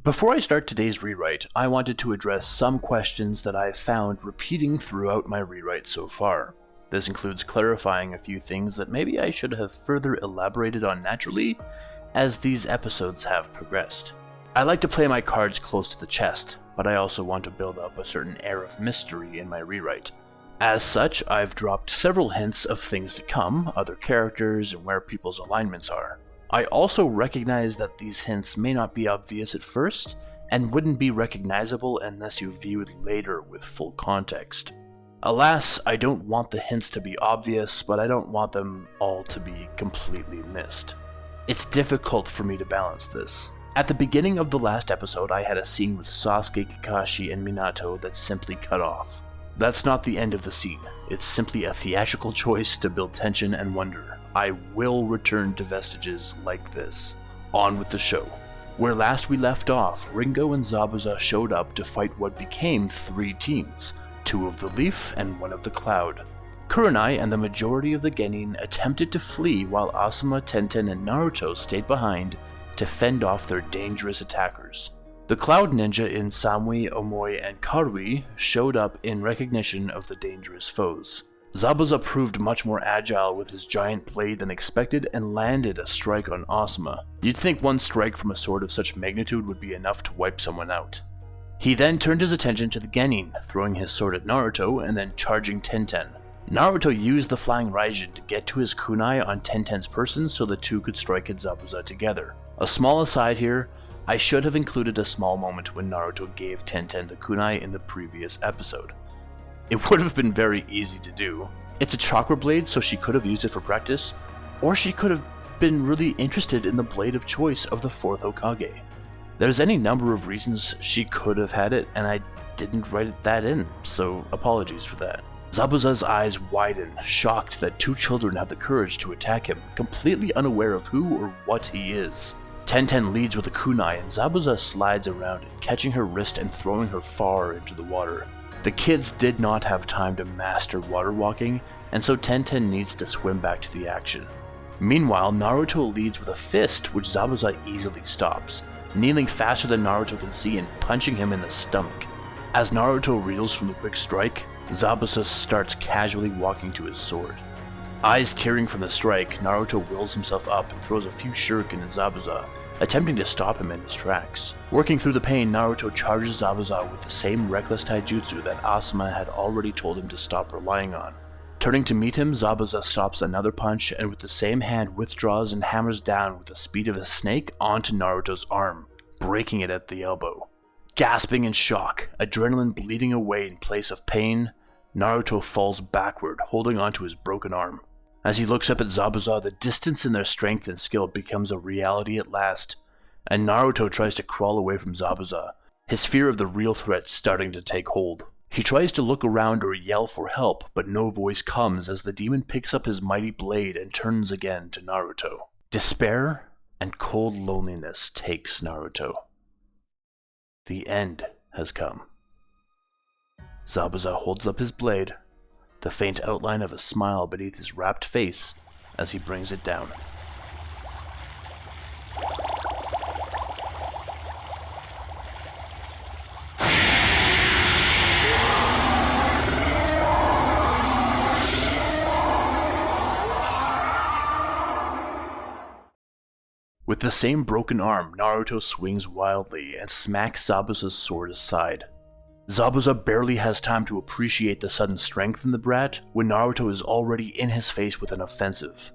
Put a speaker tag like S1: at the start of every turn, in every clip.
S1: Before I start today's rewrite, I wanted to address some questions that I've found repeating throughout my rewrite so far. This includes clarifying a few things that maybe I should have further elaborated on naturally as these episodes have progressed. I like to play my cards close to the chest, but I also want to build up a certain air of mystery in my rewrite. As such, I've dropped several hints of things to come, other characters, and where people's alignments are. I also recognize that these hints may not be obvious at first, and wouldn't be recognizable unless you view it later with full context. Alas, I don't want the hints to be obvious, but I don't want them all to be completely missed. It's difficult for me to balance this. At the beginning of the last episode, I had a scene with Sasuke, Kakashi, and Minato that simply cut off. That's not the end of the scene, it's simply a theatrical choice to build tension and wonder. I will return to vestiges like this. On with the show. Where last we left off, Ringo and Zabuza showed up to fight what became 3 teams, 2 of the Leaf and 1 of the Cloud. Kurenai and the majority of the Genin attempted to flee while Asuma, Tenten, and Naruto stayed behind to fend off their dangerous attackers. The Cloud Ninja in Samui, Omoi, and Karui showed up in recognition of the dangerous foes. Zabuza proved much more agile with his giant blade than expected and landed a strike on Asuma. You'd think one strike from a sword of such magnitude would be enough to wipe someone out. He then turned his attention to the Genin, throwing his sword at Naruto and then charging Tenten. Naruto used the Flying Raijin to get to his kunai on Tenten's person so the two could strike at Zabuza together. A small aside here, I should have included a small moment when Naruto gave Tenten the kunai in the previous episode. It would have been very easy to do. It's a chakra blade, so she could have used it for practice, or she could have been really interested in the blade of choice of the 4th Hokage. There's any number of reasons she could have had it, and I didn't write that in, so apologies for that. Zabuza's eyes widen, shocked that 2 children have the courage to attack him, completely unaware of who or what he is. Tenten leads with a kunai and Zabuza slides around it, catching her wrist and throwing her far into the water. The kids did not have time to master water walking, and so Tenten needs to swim back to the action. Meanwhile, Naruto leads with a fist, which Zabuza easily stops, kneeling faster than Naruto can see and punching him in the stomach. As Naruto reels from the quick strike, Zabuza starts casually walking to his sword. Eyes tearing from the strike, Naruto wills himself up and throws a few shuriken at Zabuza, attempting to stop him in his tracks. Working through the pain, Naruto charges Zabuza with the same reckless taijutsu that Asuma had already told him to stop relying on. Turning to meet him, Zabuza stops another punch and with the same hand withdraws and hammers down with the speed of a snake onto Naruto's arm, breaking it at the elbow. Gasping in shock, adrenaline bleeding away in place of pain, Naruto falls backward, holding onto his broken arm. As he looks up at Zabuza, the distance in their strength and skill becomes a reality at last, and Naruto tries to crawl away from Zabuza, his fear of the real threat starting to take hold. He tries to look around or yell for help, but no voice comes as the demon picks up his mighty blade and turns again to Naruto. Despair and cold loneliness takes Naruto. The end has come. Zabuza holds up his blade, the faint outline of a smile beneath his rapt face as he brings it down. With the same broken arm, Naruto swings wildly and smacks Zabuza's sword aside. Zabuza barely has time to appreciate the sudden strength in the brat when Naruto is already in his face with an offensive.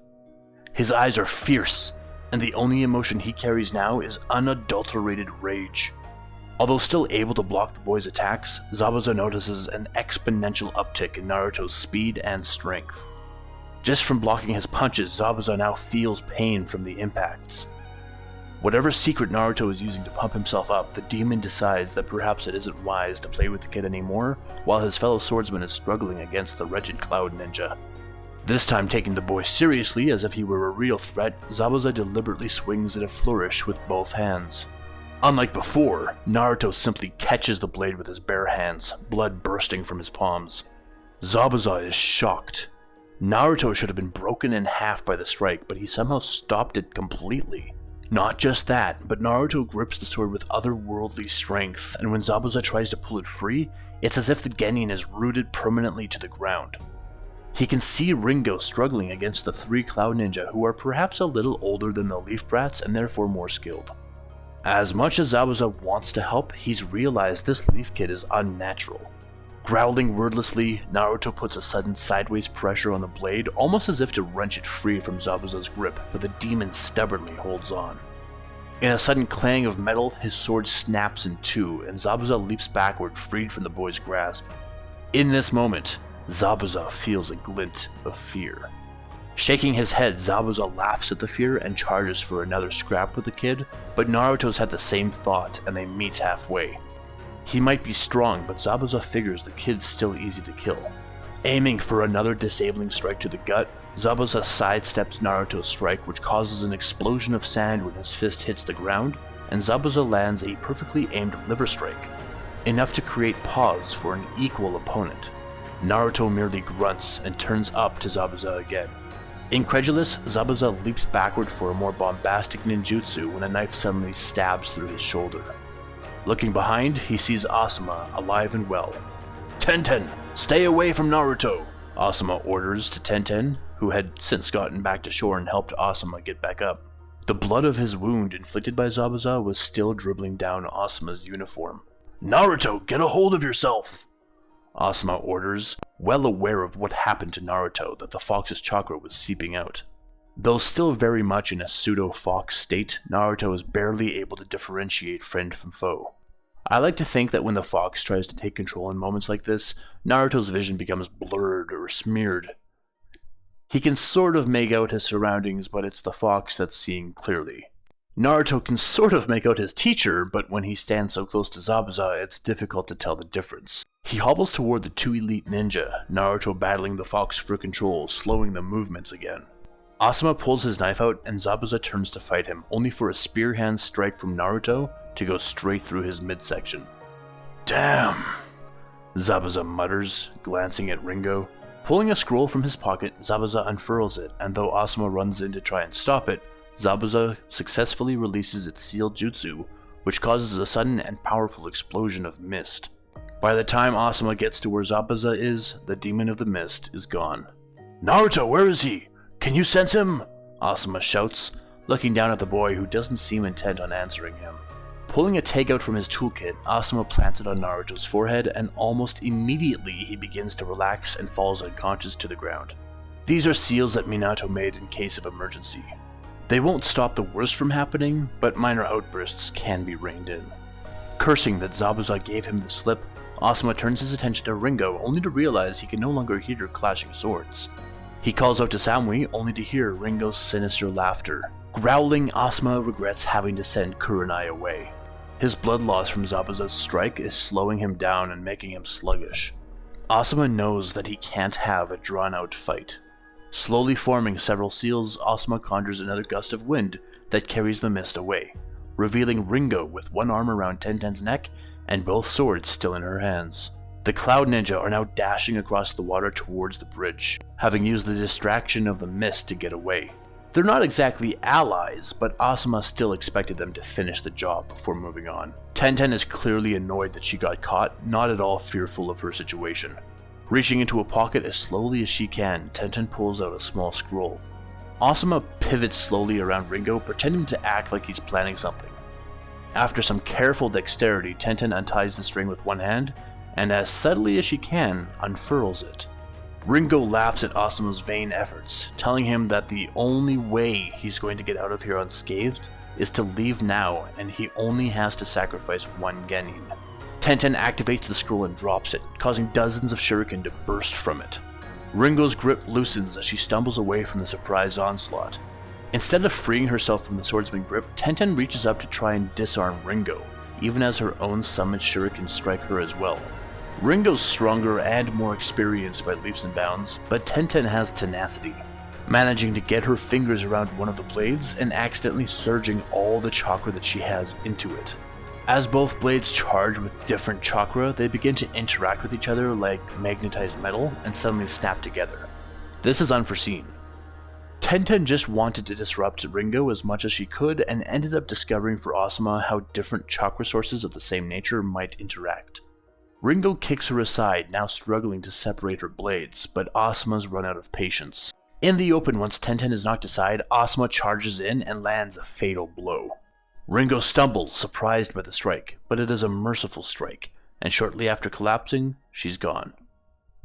S1: His eyes are fierce, and the only emotion he carries now is unadulterated rage. Although still able to block the boy's attacks, Zabuza notices an exponential uptick in Naruto's speed and strength. Just from blocking his punches, Zabuza now feels pain from the impacts. Whatever secret Naruto is using to pump himself up, the demon decides that perhaps it isn't wise to play with the kid anymore while his fellow swordsman is struggling against the wretched Cloud Ninja. This time taking the boy seriously as if he were a real threat, Zabuza deliberately swings at a flourish with both hands. Unlike before, Naruto simply catches the blade with his bare hands, blood bursting from his palms. Zabuza is shocked. Naruto should have been broken in half by the strike, but he somehow stopped it completely. Not just that, but Naruto grips the sword with otherworldly strength, and when Zabuza tries to pull it free, it's as if the genin is rooted permanently to the ground. He can see Ringo struggling against the 3 Cloud Ninja who are perhaps a little older than the Leaf Brats and therefore more skilled. As much as Zabuza wants to help, he's realized this Leaf Kid is unnatural. Growling wordlessly, Naruto puts a sudden sideways pressure on the blade, almost as if to wrench it free from Zabuza's grip, but the demon stubbornly holds on. In a sudden clang of metal, his sword snaps in two, and Zabuza leaps backward, freed from the boy's grasp. In this moment, Zabuza feels a glint of fear. Shaking his head, Zabuza laughs at the fear and charges for another scrap with the kid, but Naruto's had the same thought and they meet halfway. He might be strong, but Zabuza figures the kid's still easy to kill. Aiming for another disabling strike to the gut, Zabuza sidesteps Naruto's strike, which causes an explosion of sand when his fist hits the ground, and Zabuza lands a perfectly aimed liver strike, enough to create pause for an equal opponent. Naruto merely grunts and turns up to Zabuza again. Incredulous, Zabuza leaps backward for a more bombastic ninjutsu when a knife suddenly stabs through his shoulder. Looking behind, he sees Asuma alive and well. "Tenten, stay away from Naruto!" Asuma orders to Tenten, who had since gotten back to shore and helped Asuma get back up. The blood of his wound inflicted by Zabuza was still dribbling down Asuma's uniform. "Naruto, get a hold of yourself!" Asuma orders, well aware of what happened to Naruto, that the fox's chakra was seeping out. Though still very much in a pseudo-fox state, Naruto is barely able to differentiate friend from foe. I like to think that when the fox tries to take control in moments like this, Naruto's vision becomes blurred or smeared. He can sort of make out his surroundings, but it's the fox that's seeing clearly. Naruto can sort of make out his teacher, but when he stands so close to Zabuza, it's difficult to tell the difference. He hobbles toward the 2 elite ninja, Naruto battling the fox for control, slowing the movements again. Asuma pulls his knife out and Zabuza turns to fight him, only for a spear hand strike from Naruto to go straight through his midsection. "Damn!" Zabuza mutters, glancing at Ringo. Pulling a scroll from his pocket, Zabuza unfurls it, and though Asuma runs in to try and stop it, Zabuza successfully releases its sealed jutsu, which causes a sudden and powerful explosion of mist. By the time Asuma gets to where Zabuza is, the demon of the mist is gone. "Naruto, where is he? Can you sense him?" Asuma shouts, looking down at the boy who doesn't seem intent on answering him. Pulling a takeout from his toolkit, Asuma plants it on Naruto's forehead, and almost immediately he begins to relax and falls unconscious to the ground. These are seals that Minato made in case of emergency. They won't stop the worst from happening, but minor outbursts can be reined in. Cursing that Zabuza gave him the slip, Asuma turns his attention to Ringo, only to realize he can no longer hear clashing swords. He calls out to Samui, only to hear Ringo's sinister laughter. Growling, Asuma regrets having to send Kurenai away. His blood loss from Zabuza's strike is slowing him down and making him sluggish. Asuma knows that he can't have a drawn-out fight. Slowly forming several seals, Asuma conjures another gust of wind that carries the mist away, revealing Ringo with one arm around Tenten's neck and both swords still in her hands. The Cloud Ninja are now dashing across the water towards the bridge, having used the distraction of the mist to get away. They're not exactly allies, but Asuma still expected them to finish the job before moving on. Tenten is clearly annoyed that she got caught, not at all fearful of her situation. Reaching into a pocket as slowly as she can, Tenten pulls out a small scroll. Asuma pivots slowly around Ringo, pretending to act like he's planning something. After some careful dexterity, Tenten unties the string with one hand, and as subtly as she can, unfurls it. Ringo laughs at Asuma's vain efforts, telling him that the only way he's going to get out of here unscathed is to leave now, and he only has to sacrifice one genin. Tenten activates the scroll and drops it, causing dozens of shuriken to burst from it. Ringo's grip loosens as she stumbles away from the surprise onslaught. Instead of freeing herself from the swordsman's grip, Tenten reaches up to try and disarm Ringo, even as her own summoned shuriken strike her as well. Ringo's stronger and more experienced by leaps and bounds, but Tenten has tenacity, managing to get her fingers around one of the blades and accidentally surging all the chakra that she has into it. As both blades charge with different chakra, they begin to interact with each other like magnetized metal and suddenly snap together. This is unforeseen. Tenten just wanted to disrupt Ringo as much as she could and ended up discovering for Asuma how different chakra sources of the same nature might interact. Ringo kicks her aside, now struggling to separate her blades, but Asuma's run out of patience. In the open, once Tenten is knocked aside, Asuma charges in and lands a fatal blow. Ringo stumbles, surprised by the strike, but it is a merciful strike, and shortly after collapsing, she's gone.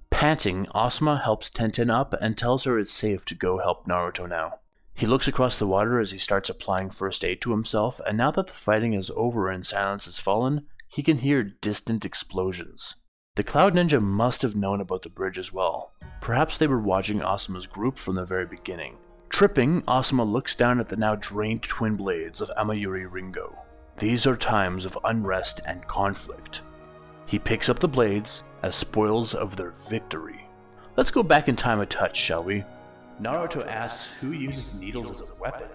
S1: Panting, Asuma helps Tenten up and tells her it's safe to go help Naruto now. He looks across the water as he starts applying first aid to himself, and now that the fighting is over and silence has fallen, he can hear distant explosions. The Cloud Ninja must have known about the bridge as well. Perhaps they were watching Asuma's group from the very beginning. Tripping, Asuma looks down at the now drained twin blades of Amayuri Ringo. These are times of unrest and conflict. He picks up the blades as spoils of their victory. Let's go back in time a touch, shall we? Naruto asks who uses needles as a weapon.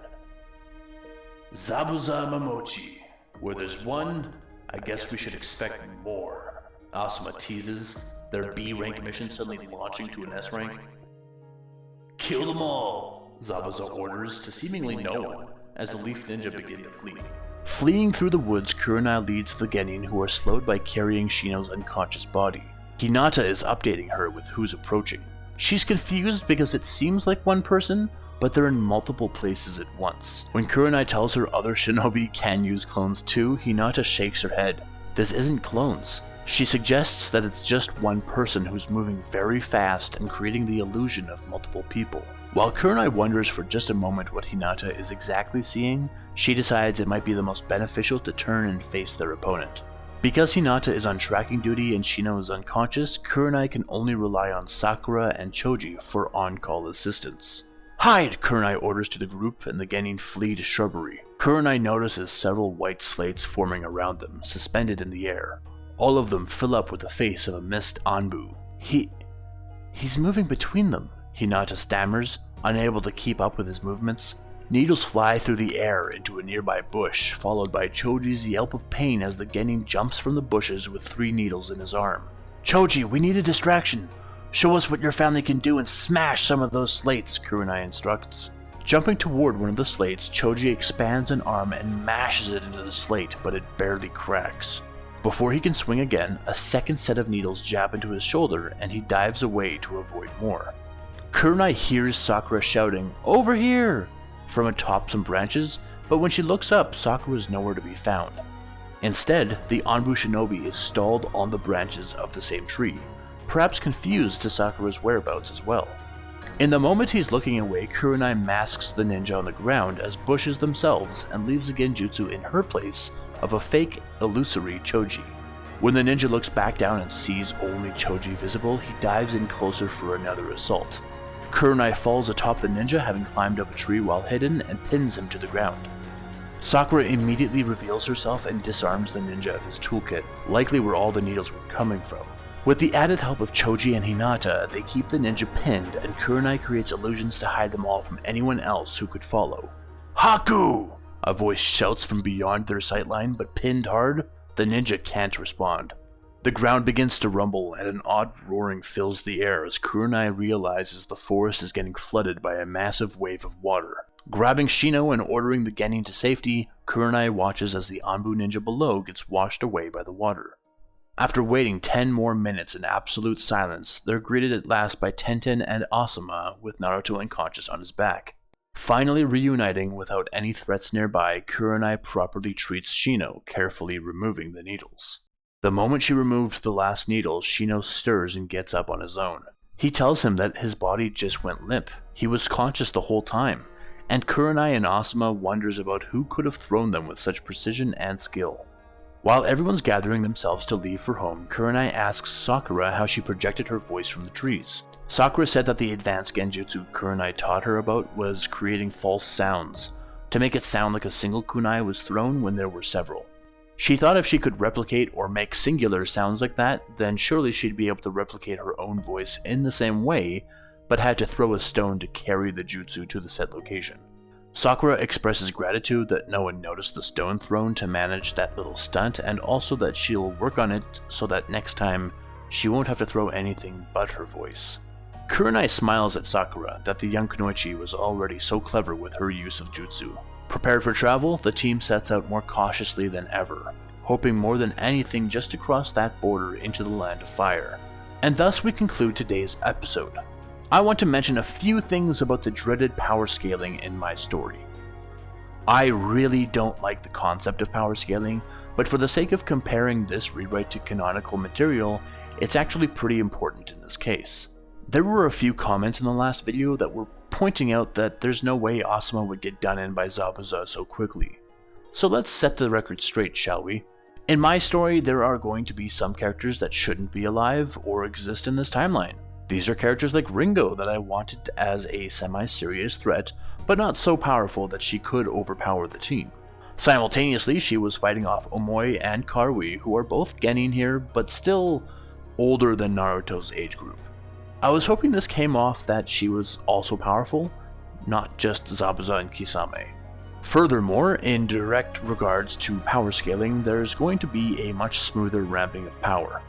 S1: Zabuza Momochi. Where there's one, I guess we should expect more. Asuma teases, their B rank mission suddenly launching to an S rank. Kill them all, Zabuza orders to seemingly no one, as the Leaf Ninja begin to flee. Fleeing through the woods, Kurenai leads the Genin, who are slowed by carrying Shino's unconscious body. Hinata is updating her with who's approaching. She's confused because it seems like one person, but they're in multiple places at once. When Kurenai tells her other shinobi can use clones too, Hinata shakes her head. This isn't clones. She suggests that it's just one person who's moving very fast and creating the illusion of multiple people. While Kurenai wonders for just a moment what Hinata is exactly seeing, she decides it might be the most beneficial to turn and face their opponent. Because Hinata is on tracking duty and Shino is unconscious, Kurenai can only rely on Sakura and Choji for on-call assistance. Hide! Kurenai orders to the group and the Genin flee to shrubbery. Kurenai notices several white slates forming around them, suspended in the air. All of them fill up with the face of a mist Anbu. He's moving between them, Hinata stammers, unable to keep up with his movements. Needles fly through the air into a nearby bush, followed by Choji's yelp of pain as the Genin jumps from the bushes with 3 needles in his arm. Choji, we need a distraction. Show us what your family can do and smash some of those slates, Kurenai instructs. Jumping toward one of the slates, Choji expands an arm and mashes it into the slate, but it barely cracks. Before he can swing again, a second set of needles jab into his shoulder and he dives away to avoid more. Kurenai hears Sakura shouting, "Over here!" from atop some branches, but when she looks up, Sakura is nowhere to be found. Instead, the Anbu shinobi is stalled on the branches of the same tree, perhaps confused to Sakura's whereabouts as well. In the moment he's looking away, Kurenai masks the ninja on the ground as bushes themselves and leaves a genjutsu in her place of a fake, illusory Choji. When the ninja looks back down and sees only Choji visible, he dives in closer for another assault. Kurenai falls atop the ninja, having climbed up a tree while hidden, and pins him to the ground. Sakura immediately reveals herself and disarms the ninja of his toolkit, likely where all the needles were coming from. With the added help of Choji and Hinata, they keep the ninja pinned, and Kurenai creates illusions to hide them all from anyone else who could follow. Haku! A voice shouts from beyond their sightline, but pinned hard, the ninja can't respond. The ground begins to rumble, and an odd roaring fills the air as Kurenai realizes the forest is getting flooded by a massive wave of water. Grabbing Shino and ordering the Genin to safety, Kurenai watches as the Anbu ninja below gets washed away by the water. After waiting 10 more minutes in absolute silence, they're greeted at last by Tenten and Asuma with Naruto unconscious on his back. Finally reuniting without any threats nearby, Kurenai properly treats Shino, carefully removing the needles. The moment she removes the last needle, Shino stirs and gets up on his own. He tells him that his body just went limp. He was conscious the whole time, and Kurenai and Asuma wonders about who could have thrown them with such precision and skill. While everyone's gathering themselves to leave for home, Kurenai asks Sakura how she projected her voice from the trees. Sakura said that the advanced genjutsu Kurenai taught her about was creating false sounds, to make it sound like a single kunai was thrown when there were several. She thought if she could replicate or make singular sounds like that, then surely she'd be able to replicate her own voice in the same way, but had to throw a stone to carry the jutsu to the set location. Sakura expresses gratitude that no one noticed the stone thrown to manage that little stunt, and also that she'll work on it so that next time she won't have to throw anything but her voice. Kurenai smiles at Sakura that the young Kunoichi was already so clever with her use of jutsu. Prepared for travel, the team sets out more cautiously than ever, hoping more than anything just to cross that border into the land of fire. And thus we conclude today's episode. I want to mention a few things about the dreaded power scaling in my story. I really don't like the concept of power scaling, but for the sake of comparing this rewrite to canonical material, it's actually pretty important in this case. There were a few comments in the last video that were pointing out that there's no way Asuma would get done in by Zabuza so quickly. So let's set the record straight, shall we? In my story, there are going to be some characters that shouldn't be alive or exist in this timeline. These are characters like Ringo that I wanted as a semi-serious threat, but not so powerful that she could overpower the team. Simultaneously, she was fighting off Omoi and Karui, who are both genin here, but still older than Naruto's age group. I was hoping this came off that she was also powerful, not just Zabuza and Kisame. Furthermore, in direct regards to power scaling, there's going to be a much smoother ramping of power.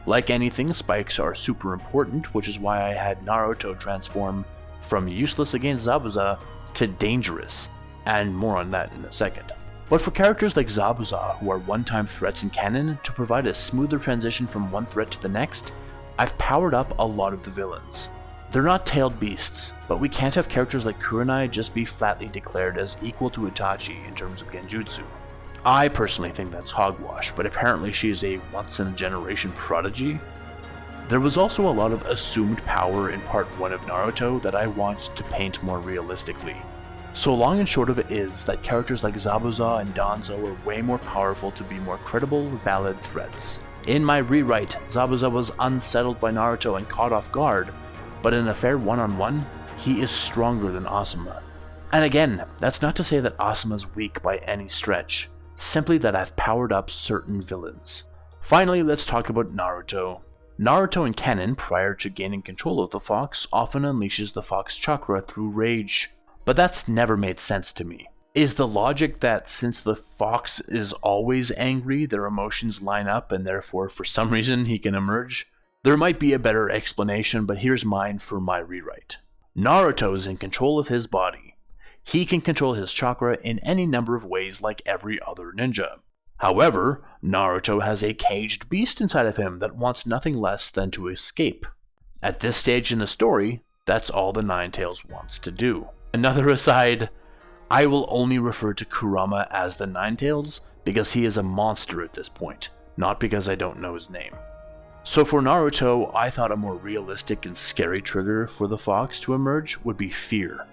S1: Like anything, spikes are super important, which is why I had Naruto transform from useless against Zabuza to dangerous, and more on that in a second. But for characters like Zabuza, who are one-time threats in canon, to provide a smoother transition from one threat to the next, I've powered up a lot of the villains. They're not tailed beasts, but we can't have characters like Kurenai just be flatly declared as equal to Itachi in terms of genjutsu. I personally think that's hogwash, but apparently she is a once-in-a-generation prodigy. There was also a lot of assumed power in part 1 of Naruto that I want to paint more realistically. So long and short of it is that characters like Zabuza and Danzo are way more powerful to be more credible, valid threats. In my rewrite, Zabuza was unsettled by Naruto and caught off guard, but in a fair one-on-one, he is stronger than Asuma. And again, that's not to say that Asuma's weak by any stretch, simply that I've powered up certain villains. Finally, let's talk about Naruto. Naruto in canon, prior to gaining control of the fox, often unleashes the fox chakra through rage, but that's never made sense to me. Is the logic that since the fox is always angry, their emotions line up and therefore for some reason he can emerge? There might be a better explanation, but here's mine for my rewrite. Naruto is in control of his body. He can control his chakra in any number of ways like every other ninja. However, Naruto has a caged beast inside of him that wants nothing less than to escape. At this stage in the story, that's all the Nine Tails wants to do. Another aside, I will only refer to Kurama as the Nine Tails because he is a monster at this point, not because I don't know his name. So for Naruto, I thought a more realistic and scary trigger for the fox to emerge would be fear.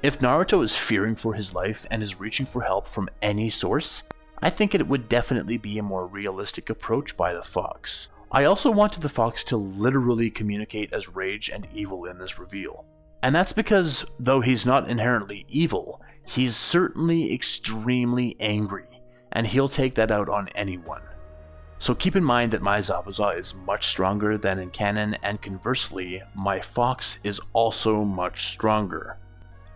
S1: If Naruto is fearing for his life and is reaching for help from any source, I think it would definitely be a more realistic approach by the fox. I also wanted the fox to literally communicate as rage and evil in this reveal. And that's because, though he's not inherently evil, he's certainly extremely angry, and he'll take that out on anyone. So keep in mind that my Zabuza is much stronger than in canon, and conversely, my fox is also much stronger.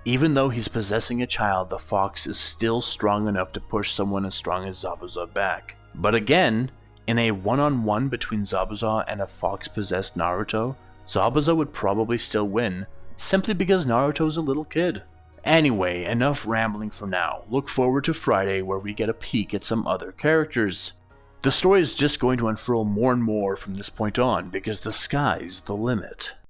S1: Even though he's possessing a child, the fox is still strong enough to push someone as strong as Zabuza back. But again, in a one-on-one between Zabuza and a fox-possessed Naruto, Zabuza would probably still win, simply because Naruto's a little kid. Anyway, enough rambling for now. Look forward to Friday where we get a peek at some other characters. The story is just going to unfurl more and more from this point on because the sky's the limit.